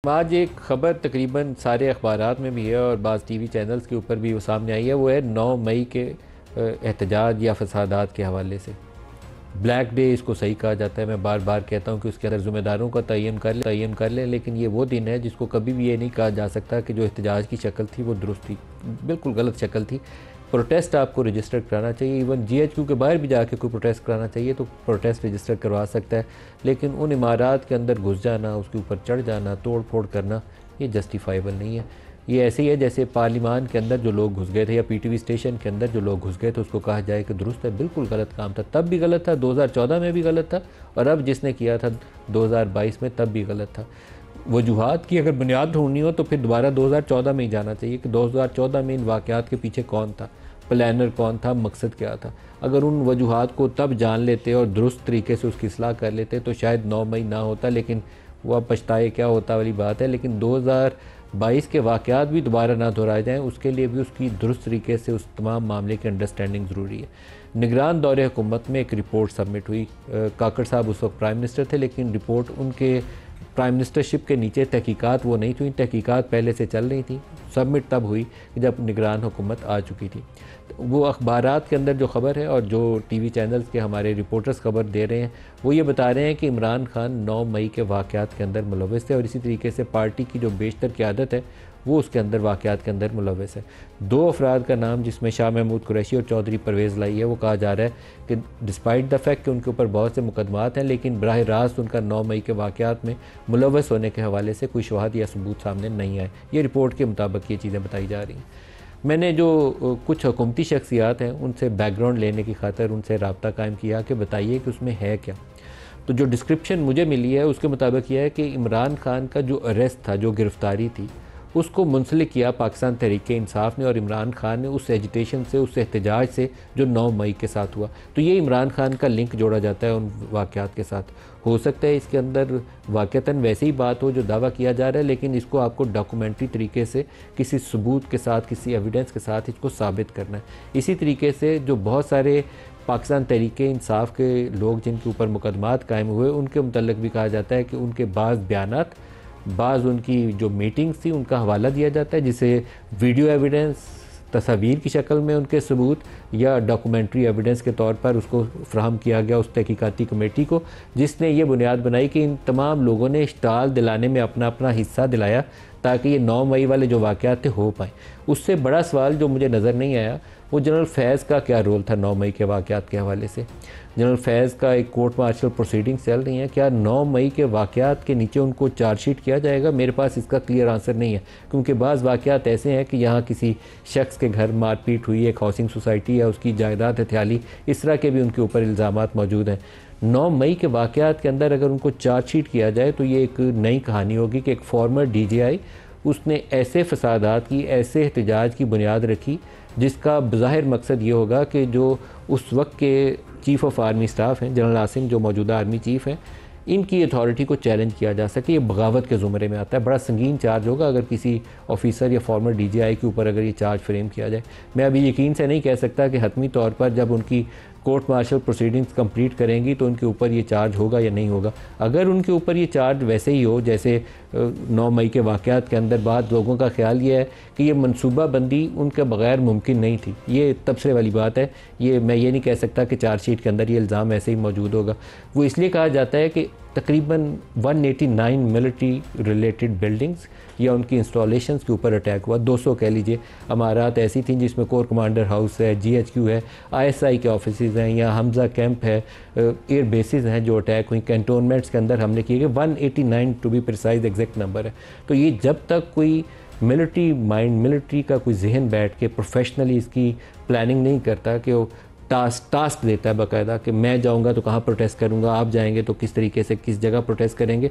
आज एक ख़बर तकरीबन सारे अखबारात में भी है और बाज़ टीवी चैनल्स के ऊपर भी वो सामने आई है। वो है 9 मई के एहतजाज या फसादात के हवाले से। ब्लैक डे इसको सही कहा जाता है। मैं बार बार कहता हूँ कि उसके अंदर ज़िम्मेदारों का तयन कर लें, लेकिन ये वो दिन है जिसको कभी भी ये नहीं कहा जा सकता कि जो एहतजाज की शक्ल थी वो दुरुस्त थी। बिल्कुल गलत शक्ल थी। प्रोटेस्ट आपको रजिस्टर कराना चाहिए। इवन GHQ के बाहर भी जाके कोई प्रोटेस्ट कराना चाहिए तो प्रोटेस्ट रजिस्टर करवा सकता है, लेकिन उन इमारात के अंदर घुस जाना, उसके ऊपर चढ़ जाना, तोड़ फोड़ करना, ये जस्टिफाइबल नहीं है। ये ऐसे ही है जैसे पार्लिमान के अंदर जो लोग घुस गए थे या PTV स्टेशन के अंदर जो लोग घुस गए थे उसको कहा जाए कि दुरुस्त है। बिल्कुल गलत काम था, तब भी गलत था, 2014 में भी गलत था, और अब जिसने किया था 2022 में तब भी गलत था। वजूहात की अगर बुनियाद ढूंढनी हो तो फिर दोबारा 2014 में ही जाना चाहिए कि 2014 में इन वाक़यात के पीछे कौन था, प्लानर कौन था, मकसद क्या था। अगर उन वजूहात को तब जान लेते और दुरुस्त तरीके से उसकी इस्लाह कर लेते तो शायद 9 मई ना होता, लेकिन वह पछताए क्या होता वाली बात है। लेकिन 2022 के वाक़यात भी दोबारा ना दोहराए जाएँ, उसके लिए भी उसकी दुरुस्त तरीके से उस तमाम मामले की अंडरस्टैंडिंग ज़रूरी है। निगरान दौरे हुकूमत में एक रिपोर्ट सबमिट हुई। काकड़ साहब उस वक्त प्राइम मिनिस्टर थे, लेकिन रिपोर्ट उनके प्राइम मिनिस्टरशिप के नीचे तहकीकात वो नहीं थी। तहकीकात पहले से चल रही थी। सबमिट तब हुई कि जब निगरान हुकूमत आ चुकी थी। वो अखबारात के अंदर जो ख़बर है और जो TV चैनल्स के हमारे रिपोर्टर्स खबर दे रहे हैं वो ये बता रहे हैं कि इमरान खान 9 मई के वाक़यात के अंदर मुलव्वस थे, और इसी तरीके से पार्टी की जो बेशतर क़यादत है वो उसके अंदर वाक़यात के अंदर मुलव्वस है। 2 अफराद का नाम जिसमें शाह महमूद कुरैशी और चौधरी परवेज़ लाई है, वो कहा जा रहा है कि डिस्पाइट द फैक्ट कि उनके ऊपर बहुत से मुकदमात हैं, लेकिन बराह रास्त उनका 9 मई के वाक़यात में मुलव्वस होने के हवाले से कोई शवाहद या सबूत सामने नहीं आए। ये रिपोर्ट के मुताबिक ये चीज़ें बताई जा रही हैं। मैंने जो कुछ हुकूमती शख्सियात हैं उनसे बैकग्राउंड लेने की खातिर उनसे रब्ता कायम किया कि बताइए कि उसमें है क्या। तो जो डिस्क्रिप्शन मुझे मिली है उसके मुताबिक यह है कि इमरान खान का जो अरेस्ट था, जो गिरफ़्तारी थी, उसको मुंसलिक किया पाकिस्तान तहरीक इंसाफ ने, और इमरान खान ने उस एजिटेशन से, उस एहतजाज से जो 9 मई के साथ हुआ, तो ये इमरान खान का लिंक जोड़ा जाता है उन वाक़यात के साथ। हो सकता है इसके अंदर वाक़तन वैसे ही बात हो जो दावा किया जा रहा है, लेकिन इसको आपको डॉक्यूमेंट्री तरीके से किसी सबूत के साथ, किसी एविडेंस के साथ इसको साबित करना है। इसी तरीके से जो बहुत सारे पाकिस्तान तहरीक इंसाफ के लोग जिनके ऊपर मुकदमात कायम हुए, उनके मुतल्लिक़ भी कहा जाता है कि उनके बाज़ बयानात, बाज़ उनकी जो मीटिंग्स थी उनका हवाला दिया जाता है, जिसे वीडियो एविडेंस, तस्वीर की शक्ल में उनके सबूत या डॉक्यूमेंट्री एविडेंस के तौर पर उसको फ्राहम किया गया उस तहकीकाती कमेटी को, जिसने ये बुनियाद बनाई कि इन तमाम लोगों ने इश्ताल दिलाने में अपना अपना हिस्सा दिलाया ताकि ये 9 मई वाले जो वाक़यात थे हो पाए। उससे बड़ा सवाल जो मुझे नज़र नहीं आया वो जनरल फैज़ का क्या रोल था 9 मई के वाक़यात के हवाले से। जनरल फैज़ का एक कोर्ट मार्शल प्रोसीडिंग्स चल रही हैं, क्या 9 मई के वाक़यात के नीचे उनको चार्जशीट किया जाएगा? मेरे पास इसका क्लियर आंसर नहीं है, क्योंकि बाज़ वाक़यात ऐसे हैं कि यहाँ किसी शख्स के घर मारपीट हुई, एक हाउसिंग सोसाइटी है, उसकी जायदाद हथियाली, इस तरह के भी उनके ऊपर इल्ज़ामात मौजूद हैं। 9 मई के वाक़यात के अंदर अगर उनको चार्जशीट किया जाए तो ये एक नई कहानी होगी कि एक फॉर्मर DGI उसने ऐसे फसादात की, ऐसे एहतजाज की बुनियाद रखी जिसका बज़ाहिर मकसद ये होगा कि जो उस वक्त के चीफ़ ऑफ आर्मी स्टाफ हैं, जनरल आसिम जो मौजूदा आर्मी चीफ़ हैं, इनकी अथॉरिटी को चैलेंज किया जा सके। ये बगावत के ज़ुमरे में आता है। बड़ा संगीन चार्ज होगा अगर किसी ऑफिसर या फॉर्मर DGI के ऊपर अगर ये चार्ज फ्रेम किया जाए। मैं अभी यकीन से नहीं कह सकता कि हतमी तौर पर जब उनकी कोर्ट मार्शल प्रोसीडिंग्स कंप्लीट करेंगी तो उनके ऊपर ये चार्ज होगा या नहीं होगा। अगर उनके ऊपर ये चार्ज वैसे ही हो जैसे 9 मई के वाक़यात के अंदर, बाद लोगों का ख्याल ये है कि ये मनसूबा बंदी उनके बग़ैर मुमकिन नहीं थी। ये तबसरे वाली बात है। ये मैं ये नहीं कह सकता कि चार्जशीट के अंदर ये इल्ज़ाम ऐसे ही मौजूद होगा। वो इसलिए कहा जाता है कि तकरीबन 189 मिलिट्री रिलेटेड बिल्डिंग्स या उनकी इंस्टॉलेशंस के ऊपर अटैक हुआ। 200 कह लीजिए अमारात ऐसी थी जिसमें कोर कमांडर हाउस है, GHQ है, ISI के ऑफिसेज हैं, या हमज़ा कैंप है, एयर बेसिस हैं जो अटैक हुई, कैंटोनमेंट्स के अंदर हमले किए गए। 189 to be precise exact number है। तो ये जब तक कोई मिलिट्री माइंड, मिलिट्री का कोई जहन बैठ के प्रोफेशनली इसकी प्लानिंग नहीं करता कि वो टास्क देता है बाकायदा कि मैं जाऊंगा तो कहाँ प्रोटेस्ट करूंगा, आप जाएंगे तो किस तरीके से किस जगह प्रोटेस्ट करेंगे,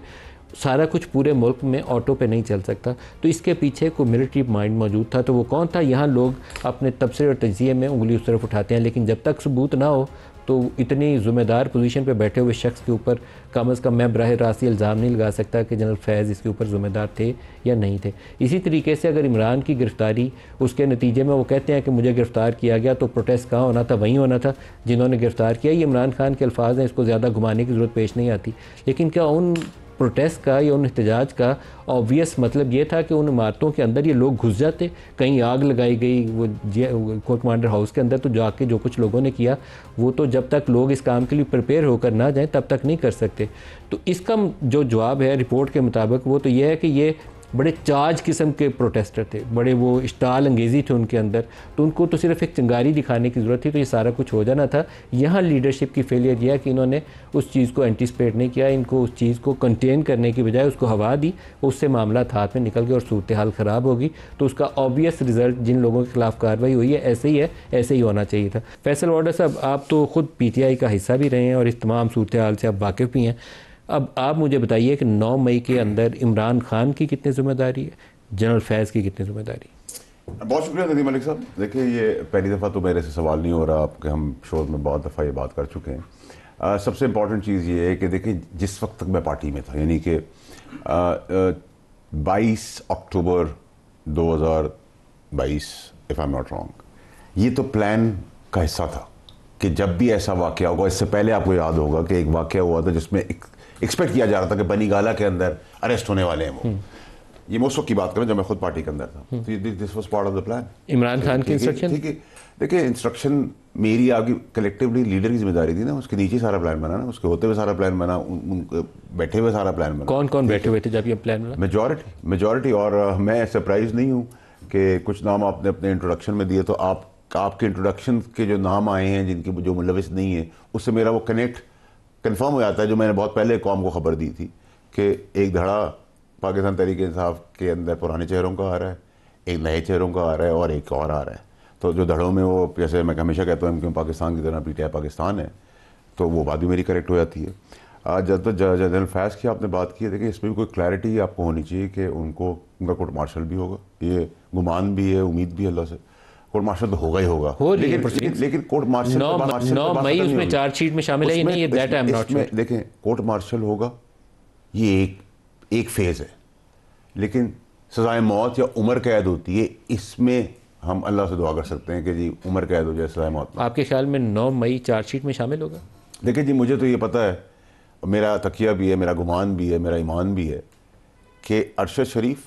सारा कुछ पूरे मुल्क में ऑटो पे नहीं चल सकता। तो इसके पीछे कोई मिलिट्री माइंड मौजूद था। तो वो कौन था? यहाँ लोग अपने तबसरे और तजिए में उंगली उस तरफ उठाते हैं, लेकिन जब तक सबूत ना हो तो इतनी ज़िम्मेदार पोजीशन पे बैठे हुए शख्स के ऊपर कम अज़ कम मैं बराह रास्त इल्ज़ाम नहीं लगा सकता कि जनरल फैज़ इसके ऊपर ज़िम्मेदार थे या नहीं थे। इसी तरीके से अगर इमरान की गिरफ़्तारी, उसके नतीजे में वो कहते हैं कि मुझे गिरफ़्तार किया गया, तो प्रोटेस्ट कहाँ होना था? वहीं होना था जिन्होंने गिरफ़्तार किया। ये इमरान खान के अल्फाज हैं, इसको ज़्यादा घुमाने की ज़रूरत पेश नहीं आती। लेकिन क्या उन प्रोटेस्ट का या उन एहतजाज का ऑब्वियस मतलब ये था कि उन इमारतों के अंदर ये लोग घुस जाते, कहीं आग लगाई गई वो कोर्ट कमांडर हाउस के अंदर, तो जाके जो कुछ लोगों ने किया वो तो जब तक लोग इस काम के लिए प्रिपेयर होकर ना जाएं तब तक नहीं कर सकते। तो इसका जो जवाब है रिपोर्ट के मुताबिक वो तो ये है कि ये बड़े चार्ज किस्म के प्रोटेस्टर थे, बड़े वो स्टाल अंगेज़ी थे उनके अंदर, तो उनको तो सिर्फ एक चिंगारी दिखाने की ज़रूरत थी तो ये सारा कुछ हो जाना था। यहाँ लीडरशिप की फेलियर यह है कि इन्होंने उस चीज़ को एंटिसिपेट नहीं किया, इनको उस चीज़ को कंटेन करने की बजाय उसको हवा दी, उससे मामला हाथ में निकल गया और सूरत हाल ख़राब होगी। तो उसका ऑब्वियस रिज़ल्ट जिन लोगों के खिलाफ कार्रवाई हुई है ऐसे ही है, ऐसे ही होना चाहिए था। फैसल वाडा साहब, आप तो ख़ुद PTI का हिस्सा भी रहे हैं और इस तमाम सूरत हाल से आप वाकिफ़ भी हैं। अब आप मुझे बताइए कि 9 मई के अंदर इमरान खान की कितनी ज़िम्मेदारी है, जनरल फैज़ की कितनी ज़िम्मेदारी? बहुत शुक्रिया नदीम मलिक साहब। देखिए, ये पहली दफ़ा तो मेरे से सवाल नहीं हो रहा, आपके हम शो में बहुत दफ़ा ये बात कर चुके हैं। सबसे इम्पॉर्टेंट चीज़ ये है कि देखिए, जिस वक्त तक मैं पार्टी में था, यानी कि 22 अक्टूबर 2022 if I am not wrong, ये तो प्लान का हिस्सा था कि जब भी ऐसा वाक़या होगा, इससे पहले आपको याद होगा कि एक वाक़या हुआ था जिसमें एक्सपेक्ट किया जा रहा था कि बनी गाला के अंदर अरेस्ट होने वाले हैं वो। ये मैं उस वक्त की बात करें जब मैं खुद पार्टी के अंदर था। तो this was part of the plan. Imran Khan की इंस्ट्रक्शन, ठीक है, देखिए इंस्ट्रक्शन मेरी आपकी कलेक्टिवली लीडर की जिम्मेदारी थी ना, उसके नीचे सारा प्लान बना ना, उसके होते हुए सारा प्लान बना, बैठे हुए सारा प्लान बना। कौन कौन बैठे हुए थे जब ये प्लान बना? मेजॉरिटी। और मैं सरप्राइज नहीं हूँ कि कुछ नाम आपने अपने इंट्रोडक्शन में दिए, तो आपके इंट्रोडक्शन के जो नाम आए हैं जिनकी जो मुलविस नहीं है, उससे मेरा वो कन्फर्म हो जाता है जो मैंने बहुत पहले कौम को खबर दी थी कि एक धड़ा पाकिस्तान तहरीक इंसाफ के अंदर पुराने चेहरों का आ रहा है, एक नए चेहरों का आ रहा है और एक और आ रहा है। तो जो धड़ों में वो, जैसे मैं हमेशा कहता हूँ क्यों पाकिस्तान की तरह PTI पाकिस्तान है, तो वो बात भी मेरी करेक्ट हो जाती है। जब तो जनरल फैज़ की आपने बात की है, देखिए इसमें भी कोई क्लैरिटी आपको होनी चाहिए कि उनका कोर्ट मार्शल भी होगा, ये गुमान भी है, उम्मीद भी अल्लाह से कोर्ट मार्शल तो होगा ही होगा। लेकिन कोर्ट मार्शल 9 मई उसमें चार्जशीट में शामिल है नहीं, that I am not sure. देखें, कोर्ट मार्शल होगा, ये एक फेज़ है, लेकिन सजाए मौत या उम्र कैद होती है, इसमें हम अल्लाह से दुआ कर सकते हैं कि जी उम्र कैद हो जाए, सजाए मौत। आपके ख्याल में 9 मई चार्जशीट में शामिल होगा? देखिए जी, मुझे तो ये पता है, मेरा तकिया भी है, मेरा गुमान भी है, मेरा ईमान भी है कि अरशद शरीफ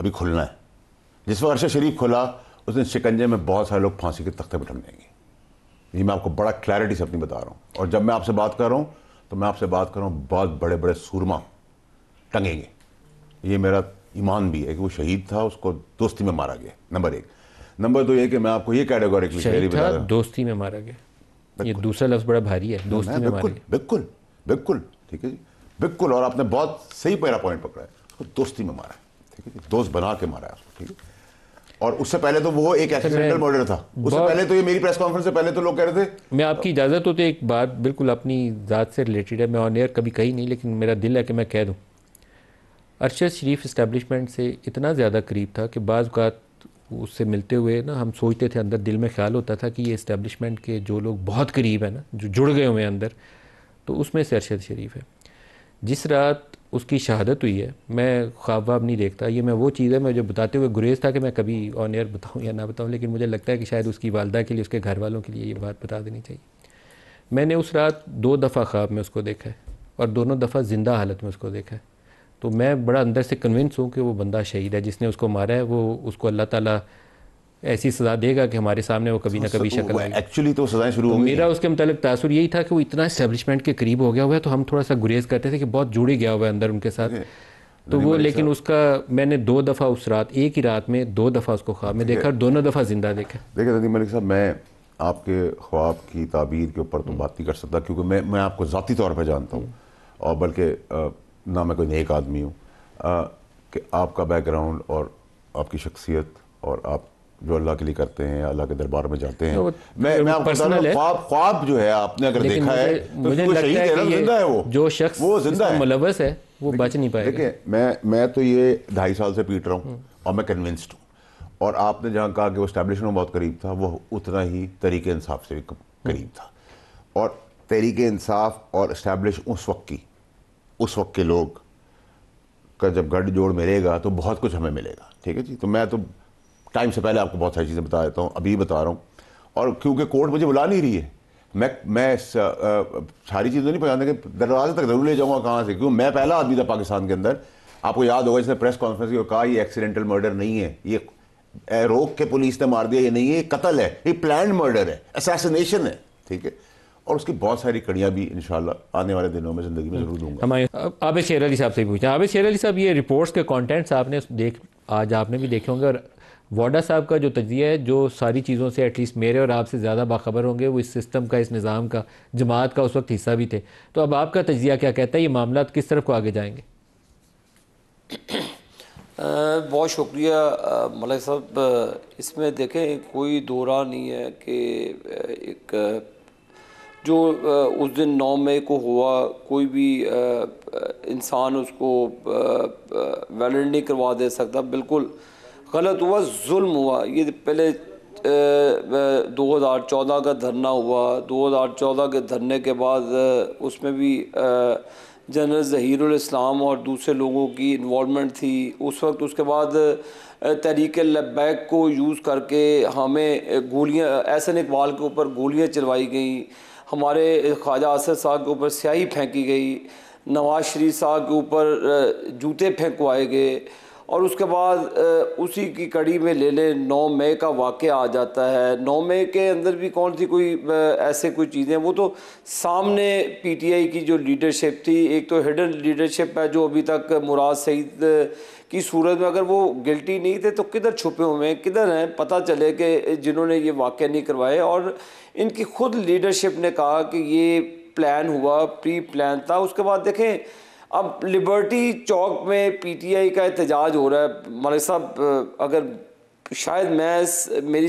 अभी खुलना है। जिस वक्त अरशद शरीफ खुला उस दिन शिकंजे में बहुत सारे लोग फांसी के तख्ते पर टंग जाएंगे। ये मैं आपको बड़ा क्लैरिटी से अपनी बता रहा हूँ। और जब मैं आपसे बात कर रहा हूँ तो मैं आपसे बात कर रहा हूँ बहुत बड़े बड़े सूरमा टंगेंगे। ये मेरा ईमान भी है कि वो शहीद था, उसको दोस्ती में मारा गया, नंबर 1। नंबर 2 ये कि मैं आपको ये कैटेगोरिकली शहीद था, दोस्ती में मारा गया, ये दूसरा लफ्ज़ बड़ा भारी है, दोस्ती में मारा गया। बिल्कुल बिल्कुल ठीक है जी, बिल्कुल। और आपने बहुत सही मेरा पॉइंट पकड़ा है, उसको दोस्ती में मारा है, ठीक है जी, दोस्त बना के मारा है उसको, ठीक है। और उससे पहले तो वो एक एक्सीडेंटल मर्डर था, उससे पहले तो ये मेरी प्रेस कॉन्फ्रेंस से पहले तो लोग कह रहे थे। मैं आपकी इजाज़त हो तो एक बात बिल्कुल अपनी ज़ात से रिलेटेड है, मैं ऑन एयर कभी कही नहीं, लेकिन मेरा दिल है कि मैं कह दूँ। अरशद शरीफ इस्टेब्लिशमेंट से इतना ज़्यादा करीब था कि बाज़ औक़ात उससे मिलते हुए ना हम सोचते थे, अंदर दिल में ख्याल होता था कि ये इस्टेब्लिशमेंट के जो लोग बहुत करीब हैं ना, जो जुड़ गए हुए हैं अंदर, तो उसमें से अरशद शरीफ है। जिस रात उसकी शहादत हुई है, मैं ख्वाब वाब नहीं देखता, ये मैं वो चीज़ है मैं जो बताते हुए गुरेज था कि मैं कभी ऑन एयर बताऊँ या ना बताऊँ, लेकिन मुझे लगता है कि शायद उसकी वालदा के लिए, उसके घर वालों के लिए ये बात बता देनी चाहिए। मैंने उस रात 2 दफ़ा ख्वाब में उसको देखा है और दोनों दफ़ा ज़िंदा हालत में उसको देखा है। तो मैं बड़ा अंदर से कन्विंस हूँ कि वो बंदा शहीद है, जिसने उसको मारा है, वो उसको अल्लाह ताला ऐसी सज़ा देगा कि हमारे सामने वो कभी ना कभी शक्ल आएगी। एक्चुअली तो सज़ाएं शुरू हो गई। मेरा उसके मुतालिक तासुर यही था कि वो इतना एस्टेब्लिशमेंट के करीब हो गया हुआ है, तो हम थोड़ा सा गुरेज करते थे कि बहुत जुड़ गया हुआ है अंदर उनके साथ। तो वो, लेकिन उसका मैंने 2 दफ़ा उस रात, एक ही रात में 2 दफ़ा उसको ख्वाब में देखा और दोनों दफ़ा जिंदा देखा। देखिए नदीम मलिक साहब, मैं आपके ख्वाब की ताबीर के ऊपर तो बात नहीं कर सकता, क्योंकि मैं आपको ज़ाती तौर पर जानता हूँ, और बल्कि ना मैं कोई नेक आदमी हूँ, कि आपका बैकग्राउंड और आपकी शख्सियत और आप जो अल्लाह के लिए करते हैं, अल्लाह के दरबार में जाते हैं, मैं आपको बता रहा हूँ, ख्वाब जो है आपने अगर देखा है तो मुझे लगता है कि जिंदा है, वो जो शख्स वो जिंदा है, मुलव्वस है, वो बच नहीं पाएगा। देखिए मैं तो ये 2.5 साल से पीट रहा हूँ और मैं कन्विंस्ड हूँ। और आपने जहाँ कहा कि वो एस्टैब्लिशमेंट में बहुत करीब था, वो उतना ही तहरीक इंसाफ से भी करीब था। और तहरीक इंसाफ और एस्टैब्लिश उस वक्त के लोग का जब गठ जोड़ मिलेगा तो बहुत कुछ हमें मिलेगा, ठीक है जी। तो मैं तो टाइम से पहले आपको बहुत सारी चीज़ें बता देता हूँ, अभी बता रहा हूँ। और क्योंकि कोर्ट मुझे बुला नहीं रही है, मैं सारी चीज़ें नहीं पहुँचाने के दरवाजे तक जरूर ले जाऊँगा कहाँ से, क्योंकि मैं पहला आदमी था पाकिस्तान के अंदर। आपको याद होगा इसने प्रेस कॉन्फ्रेंस में कहा ये एक्सीडेंटल मर्डर नहीं है, ये रोक के पुलिस ने मार दिया, ये नहीं है, ये कत्ल है, ये प्लान मर्डर है, असैसिनेशन है, ठीक है। और उसकी बहुत सारी कड़ियाँ भी इंशाल्लाह आने वाले दिनों में ज़िंदगी में ज़रूर दूंगा। हमारे आबिद शेर अली साहब से पूछा। आबिद शेर अली साहब, ये रिपोर्ट्स के कंटेंट्स आपने आज आपने भी देखे होंगे, और वाडा साहब का जो तजिया है, जो सारी चीज़ों से एटलीस्ट मेरे और आपसे ज़्यादा बाखबर होंगे, वो इस सिस्टम का, इस निज़ाम का, जमात का उस वक्त हिस्सा भी थे। तो अब आपका तजिया क्या कहता है, ये मामला किस तरफ को आगे जाएंगे? बहुत शुक्रिया मलिक साहब। इसमें देखें कोई दो राह नहीं है कि एक जो उस दिन 9 मई को हुआ, कोई भी इंसान उसको वैलिड नहीं करवा दे सकता। बिल्कुल गलत हुआ, जुल्म हुआ। ये पहले 2014 का धरना हुआ, 2014 के धरने के बाद उसमें भी जनरल ज़हीरुल इस्लाम और दूसरे लोगों की इन्वॉल्वमेंट थी उस वक्त। उसके बाद तहरीक लब्बैक को यूज़ करके हमें गोलियां, एहसन इकबाल के ऊपर गोलियां चलवाई गई, हमारे ख्वाजा असद साहब के ऊपर स्याही फेंकी गई, नवाज़ शरीफ साहब के ऊपर जूते फेंकवाए गए। और उसके बाद उसी की कड़ी में ले ले 9 मई का वाक़या आ जाता है। 9 मई के अंदर भी कौन सी कोई ऐसे कोई चीज़ें, वो तो सामने पीटीआई की जो लीडरशिप थी, एक तो हिडन लीडरशिप है जो अभी तक मुराद सईद की सूरत में अगर वो गिल्टी नहीं थे तो किधर छुपे हुए हैं, किधर हैं, पता चले कि जिन्होंने ये वाक़या नहीं करवाए। और इनकी खुद लीडरशिप ने कहा कि ये प्लान हुआ, प्री प्लान था। उसके बाद देखें अब लिबर्टी चौक में पीटीआई का एहतजाज हो रहा है। मलिक साहब, अगर शायद मैं मेरी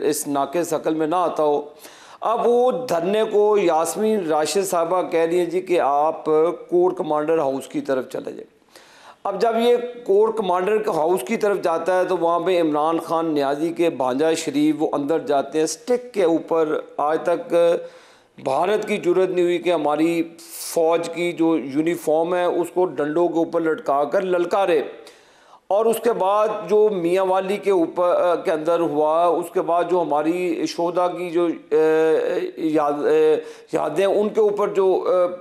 इस नाके शकल में ना आता हो, अब वो धरने को यास्मीन राशिद साहबा कह रही हैं जी कि आप कोर कमांडर हाउस की तरफ चले जाए। अब जब ये कोर कमांडर हाउस की तरफ जाता है तो वहाँ पे इमरान खान नियाजी के भांजा शरीफ वो अंदर जाते हैं स्टिक के ऊपर। आज तक भारत की जरूरत नहीं हुई कि हमारी फ़ौज की जो यूनिफॉर्म है उसको डंडों के ऊपर लटका कर ललकारे। और उसके बाद जो मियाँ वाली के ऊपर के अंदर हुआ, उसके बाद जो हमारी शोधा की जो यादें, उनके ऊपर जो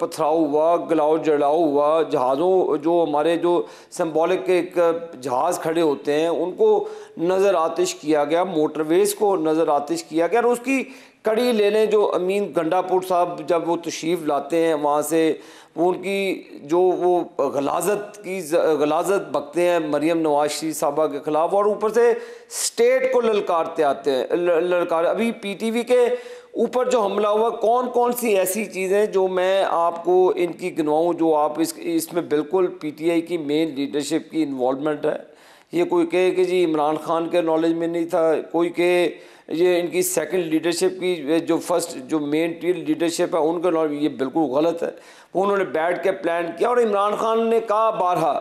पथराव हुआ, गलाव जलाव हुआ, जहाज़ों जो हमारे जो सिंबॉलिक एक जहाज़ खड़े होते हैं उनको नज़र आतिश किया गया, मोटरवेज़ को नज़र आतिश किया गया। और उसकी कड़ी ले लें जो अमीन गंडापुर साहब जब वो तशरीफ़ लाते हैं वहाँ से, वो उनकी जो वो गलाजत बकते हैं मरियम नवाज शरीफ साहबा के ख़िलाफ़, और ऊपर से स्टेट को ललकारते आते हैं ललकार। अभी पीटीवी के ऊपर जो हमला हुआ, कौन कौन सी ऐसी चीज़ें जो मैं आपको इनकी गिनवाऊँ जो आप इसमें बिल्कुल पीटीआई की मेन लीडरशिप की इन्वॉल्वमेंट है। ये कोई कहे कि जी इमरान खान के नॉलेज में नहीं था, कोई कहे ये इनकी सेकंड लीडरशिप की जो फर्स्ट जो मेन लीडरशिप है उनका नॉलेज, ये बिल्कुल गलत है। उन्होंने बैठ के प्लान किया और इमरान खान ने कहा बारहा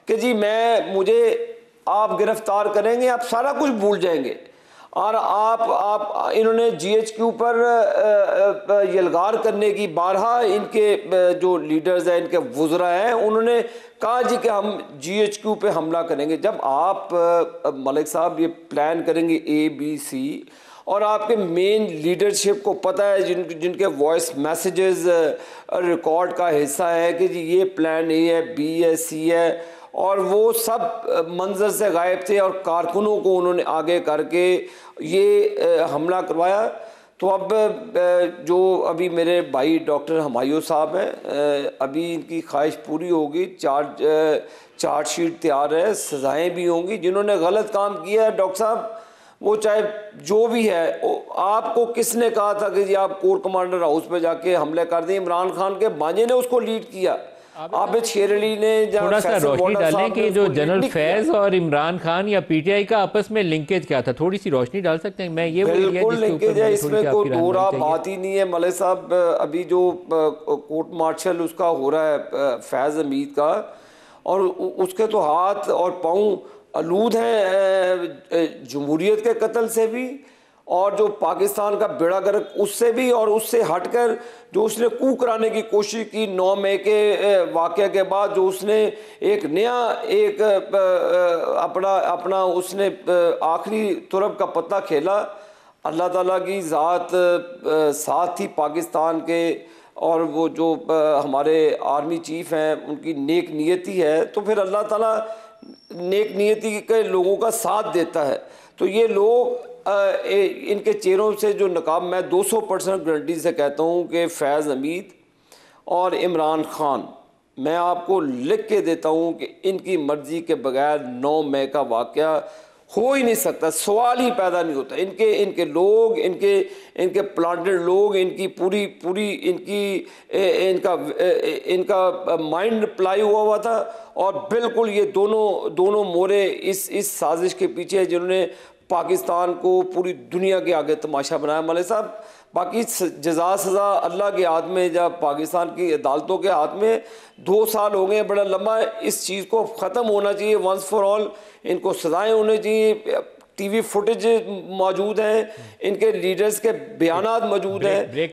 कि जी मुझे आप गिरफ्तार करेंगे, आप सारा कुछ भूल जाएंगे। और आप इन्होंने जीएचक्यू पर यलगार करने की बारहा इनके जो लीडर्स हैं, इनके वुज़रा हैं, उन्होंने कहा जी कि हम जीएचक्यू पे हमला करेंगे। जब आप मलिक साहब ये प्लान करेंगे ABC, और आपके मेन लीडरशिप को पता है, जिनके वॉइस मैसेजेस रिकॉर्ड का हिस्सा है कि जी ये प्लान A है, B है, C है, और वो सब मंजर से गायब थे और कारकुनों को उन्होंने आगे करके ये हमला करवाया। तो अब जो अभी मेरे भाई डॉक्टर हमायूं साहब हैं, अभी इनकी ख्वाहिश पूरी होगी, चार्जशीट तैयार है, सज़ाएँ भी होंगी। जिन्होंने गलत काम किया है डॉक्टर साहब, वो चाहे जो भी है, आपको किसने कहा था कि जी आप कोर कमांडर हाउस पे जाके हमले कर दें? इमरान खान के भांजे ने उसको लीड किया, आबिद शेर अली ने। थोड़ा सा रोशनी डालें कि जो जनरल फैज और इमरान खान या पीटीआई का आपस में लिंकेज क्या था, थोड़ी सी रोशनी डाल सकते हैं? मैं ये बिल्कुल लिंकेज है, इसमें कोई दूसरा बात ही नहीं है मलिक साहब। अभी जो कोर्ट मार्शल उसका हो रहा है फैज़ हमीद का, और उसके तो हाथ और पाँव आलूद हैं जमहूरियत के कत्ल से भी, और जो पाकिस्तान का बेड़ा गर्क उससे भी, और उससे हटकर जो उसने कू कराने की कोशिश की 9 मई के वाक़े के बाद, जो उसने एक नया अपना उसने आखिरी तुरब का पत्ता खेला। अल्लाह ताला की ज़ात साथ ही पाकिस्तान के, और वो जो हमारे आर्मी चीफ़ हैं उनकी नेक नियति है, तो फिर अल्लाह ताला नेक नियति के लोगों का साथ देता है। तो ये लोग इनके चेहरों से जो नकाब, मैं 200% गारंटी से कहता हूँ कि फैज़ हमीद और इमरान खान, मैं आपको लिख के देता हूँ कि इनकी मर्ज़ी के बगैर 9 मई का वाक़या हो ही नहीं सकता, सवाल ही पैदा नहीं होता। इनके लोग, इनके प्लांटेड लोग, इनकी पूरी इनका माइंड प्लाई हुआ था, और बिल्कुल ये दोनों मोरे इस साजिश के पीछे है जिन्होंने पाकिस्तान को पूरी दुनिया के आगे तमाशा बनाया। मौलवी साहब, बाकी जज़ा सज़ा अल्लाह के हाथ में, जब पाकिस्तान की अदालतों के हाथ में, 2 साल हो गए, बड़ा लंबा, इस चीज़ को ख़त्म होना चाहिए वंस फॉर ऑल। इनको सज़ाएँ होनी चाहिए, टीवी फुटेज मौजूद हैं, इनके लीडर्स के बयानात मौजूद हैं।